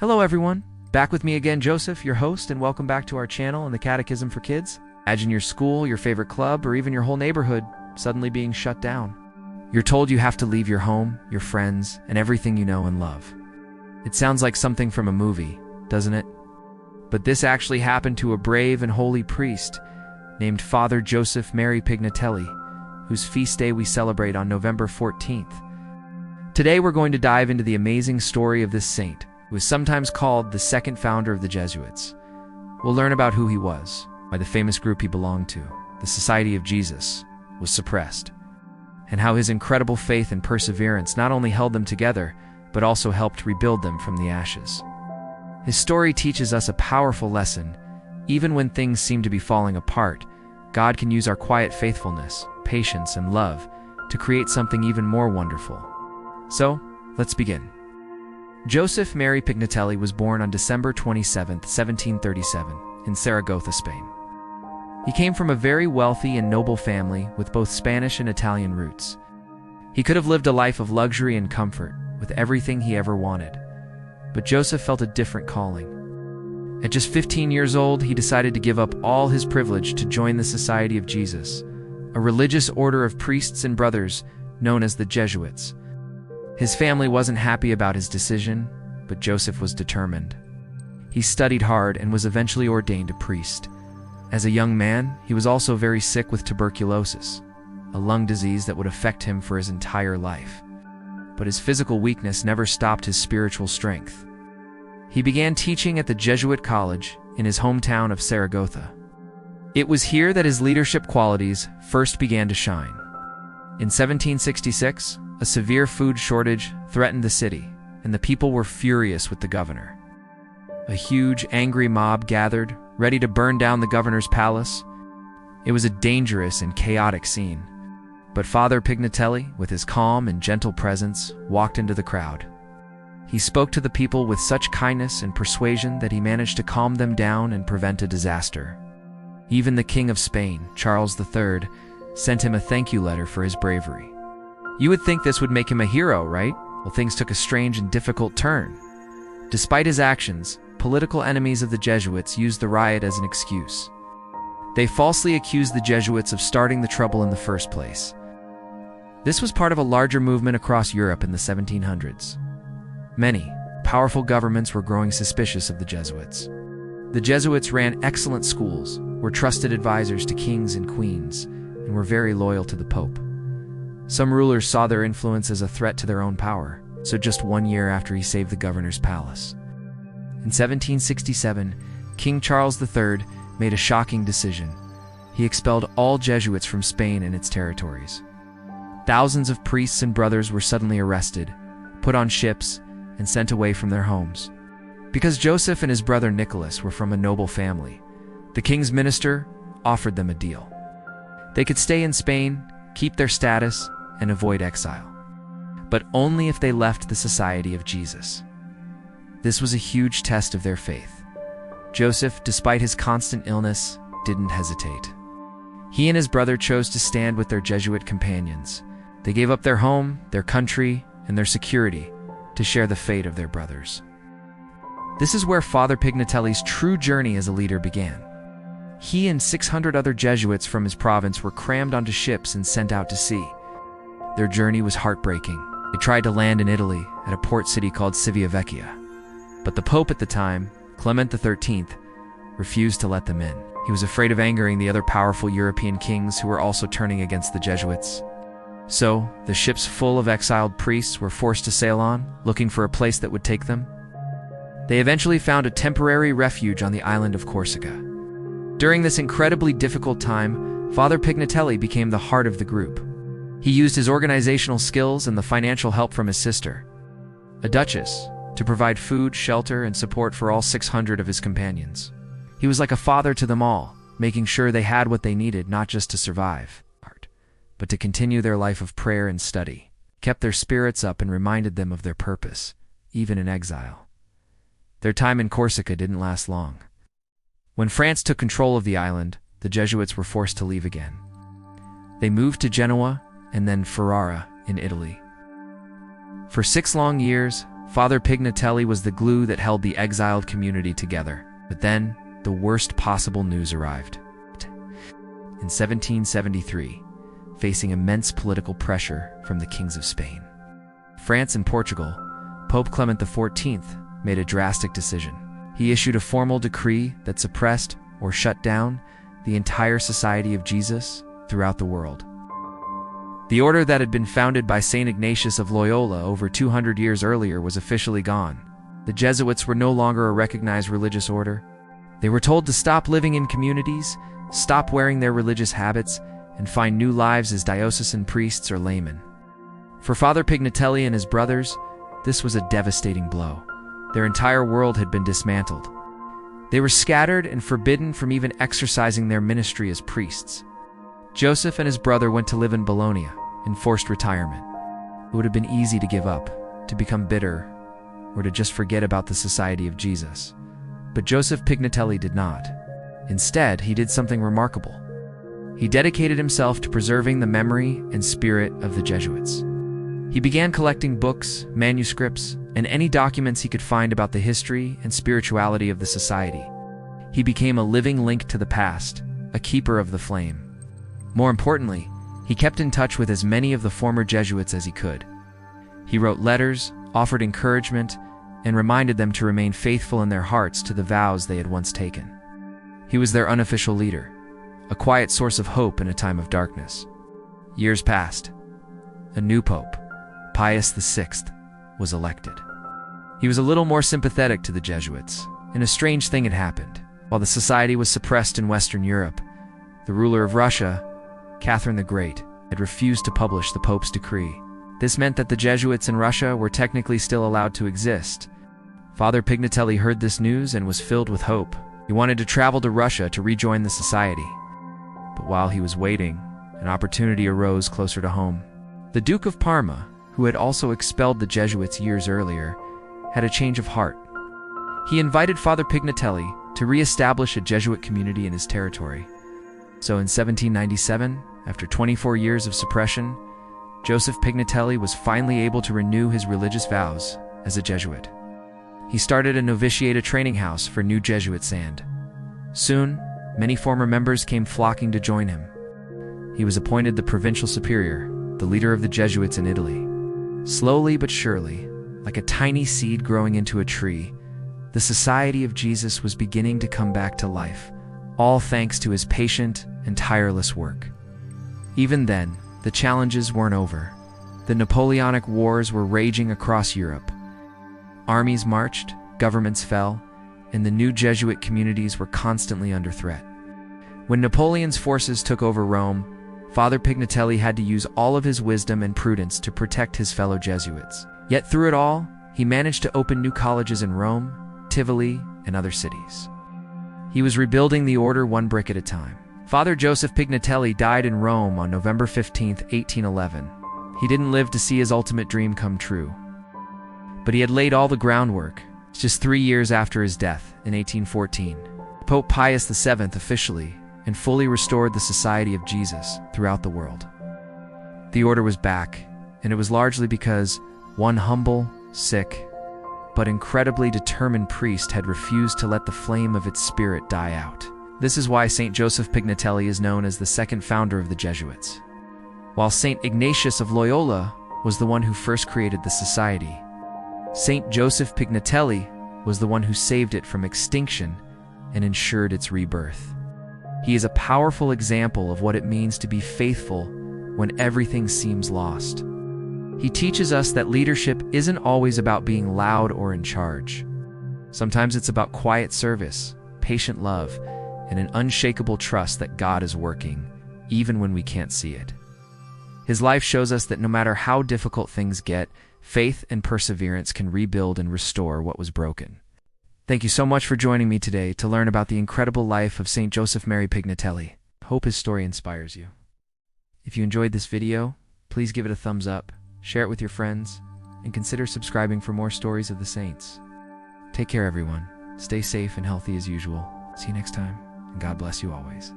Hello everyone, back with me again, Joseph, your host, and welcome back to our channel and the Catechism for Kids. Imagine your school, your favorite club, or even your whole neighborhood suddenly being shut down. You're told you have to leave your home, your friends, and everything you know and love. It sounds like something from a movie, doesn't it? But this actually happened to a brave and holy priest named Father Joseph Mary Pignatelli, whose feast day we celebrate on November 14th. Today we're going to dive into the amazing story of this saint, who is sometimes called the second founder of the Jesuits. We'll learn about who he was, why the famous group he belonged to, the Society of Jesus, was suppressed, and how his incredible faith and perseverance not only held them together, but also helped rebuild them from the ashes. His story teaches us a powerful lesson. Even when things seem to be falling apart, God can use our quiet faithfulness, patience, and love to create something even more wonderful. So, let's begin. Joseph Mary Pignatelli was born on December 27, 1737, in Zaragoza, Spain. He came from a very wealthy and noble family with both Spanish and Italian roots. He could have lived a life of luxury and comfort, with everything he ever wanted. But Joseph felt a different calling. At just 15 years old, he decided to give up all his privilege to join the Society of Jesus, a religious order of priests and brothers known as the Jesuits. His family wasn't happy about his decision, but Joseph was determined. He studied hard and was eventually ordained a priest. As a young man, he was also very sick with tuberculosis, a lung disease that would affect him for his entire life. But his physical weakness never stopped his spiritual strength. He began teaching at the Jesuit college in his hometown of Zaragoza. It was here that his leadership qualities first began to shine. In 1766, a severe food shortage threatened the city, and the people were furious with the governor. A huge, angry mob gathered, ready to burn down the governor's palace. It was a dangerous and chaotic scene. But Father Pignatelli, with his calm and gentle presence, walked into the crowd. He spoke to the people with such kindness and persuasion that he managed to calm them down and prevent a disaster. Even the King of Spain, Charles III, sent him a thank you letter for his bravery. You would think this would make him a hero, right? Well, things took a strange and difficult turn. Despite his actions, political enemies of the Jesuits used the riot as an excuse. They falsely accused the Jesuits of starting the trouble in the first place. This was part of a larger movement across Europe in the 1700s. Many powerful governments were growing suspicious of the Jesuits. The Jesuits ran excellent schools, were trusted advisors to kings and queens, and were very loyal to the Pope. Some rulers saw their influence as a threat to their own power, so just 1 year after he saved the governor's palace. In 1767, King Charles III made a shocking decision. He expelled all Jesuits from Spain and its territories. Thousands of priests and brothers were suddenly arrested, put on ships, and sent away from their homes. Because Joseph and his brother Nicholas were from a noble family, the king's minister offered them a deal. They could stay in Spain, keep their status, and avoid exile, but only if they left the Society of Jesus. This was a huge test of their faith. Joseph, despite his constant illness, didn't hesitate. He and his brother chose to stand with their Jesuit companions. They gave up their home, their country, and their security to share the fate of their brothers. This is where Father Pignatelli's true journey as a leader began. He and 600 other Jesuits from his province were crammed onto ships and sent out to sea. Their journey was heartbreaking. They tried to land in Italy at a port city called Civitavecchia. But the Pope at the time, Clement XIII, refused to let them in. He was afraid of angering the other powerful European kings who were also turning against the Jesuits. So, the ships full of exiled priests were forced to sail on, looking for a place that would take them. They eventually found a temporary refuge on the island of Corsica. During this incredibly difficult time, Father Pignatelli became the heart of the group. He used his organizational skills and the financial help from his sister, a duchess, to provide food, shelter, and support for all 600 of his companions. He was like a father to them all, making sure they had what they needed not just to survive, but to continue their life of prayer and study, kept their spirits up and reminded them of their purpose, even in exile. Their time in Corsica didn't last long. When France took control of the island, the Jesuits were forced to leave again. They moved to Genoa and then Ferrara in Italy. For 6 long years, Father Pignatelli was the glue that held the exiled community together. But then, the worst possible news arrived. In 1773, facing immense political pressure from the kings of Spain, France and Portugal, Pope Clement XIV made a drastic decision. He issued a formal decree that suppressed or shut down the entire Society of Jesus throughout the world. The order that had been founded by St. Ignatius of Loyola over 200 years earlier was officially gone. The Jesuits were no longer a recognized religious order. They were told to stop living in communities, stop wearing their religious habits, and find new lives as diocesan priests or laymen. For Father Pignatelli and his brothers, this was a devastating blow. Their entire world had been dismantled. They were scattered and forbidden from even exercising their ministry as priests. Joseph and his brother went to live in Bologna, in forced retirement. It would have been easy to give up, to become bitter, or to just forget about the Society of Jesus. But Joseph Pignatelli did not. Instead, he did something remarkable. He dedicated himself to preserving the memory and spirit of the Jesuits. He began collecting books, manuscripts, and any documents he could find about the history and spirituality of the society. He became a living link to the past, a keeper of the flame. More importantly, he kept in touch with as many of the former Jesuits as he could. He wrote letters, offered encouragement, and reminded them to remain faithful in their hearts to the vows they had once taken. He was their unofficial leader, a quiet source of hope in a time of darkness. Years passed. A new pope, Pius VI, was elected. He was a little more sympathetic to the Jesuits, and a strange thing had happened. While the society was suppressed in Western Europe, the ruler of Russia, Catherine the Great, had refused to publish the Pope's decree. This meant that the Jesuits in Russia were technically still allowed to exist. Father Pignatelli heard this news and was filled with hope. He wanted to travel to Russia to rejoin the society. But while he was waiting, an opportunity arose closer to home. The Duke of Parma, who had also expelled the Jesuits years earlier, had a change of heart. He invited Father Pignatelli to re-establish a Jesuit community in his territory. So in 1797, after 24 years of suppression, Joseph Pignatelli was finally able to renew his religious vows as a Jesuit. He started a novitiate training house for new Jesuits, and soon, many former members came flocking to join him. He was appointed the provincial superior, the leader of the Jesuits in Italy. Slowly but surely, like a tiny seed growing into a tree, the Society of Jesus was beginning to come back to life, all thanks to his patient and tireless work. Even then, the challenges weren't over. The Napoleonic Wars were raging across Europe. Armies marched, governments fell, and the new Jesuit communities were constantly under threat. When Napoleon's forces took over Rome, Father Pignatelli had to use all of his wisdom and prudence to protect his fellow Jesuits. Yet through it all, he managed to open new colleges in Rome, Tivoli, and other cities. He was rebuilding the order one brick at a time. Father Joseph Pignatelli died in Rome on November 15, 1811. He didn't live to see his ultimate dream come true. But he had laid all the groundwork. Just 3 years after his death, in 1814, Pope Pius VII officially and fully restored the Society of Jesus throughout the world. The order was back, and it was largely because one humble, sick, but incredibly determined priest had refused to let the flame of its spirit die out. This is why St. Joseph Pignatelli is known as the second founder of the Jesuits. While St. Ignatius of Loyola was the one who first created the society, St. Joseph Pignatelli was the one who saved it from extinction and ensured its rebirth. He is a powerful example of what it means to be faithful when everything seems lost. He teaches us that leadership isn't always about being loud or in charge. Sometimes it's about quiet service, patient love, and an unshakable trust that God is working, even when we can't see it. His life shows us that no matter how difficult things get, faith and perseverance can rebuild and restore what was broken. Thank you so much for joining me today to learn about the incredible life of St. Joseph Mary Pignatelli. Hope his story inspires you. If you enjoyed this video, please give it a thumbs up, share it with your friends, and consider subscribing for more stories of the saints. Take care, everyone. Stay safe and healthy as usual. See you next time, and God bless you always.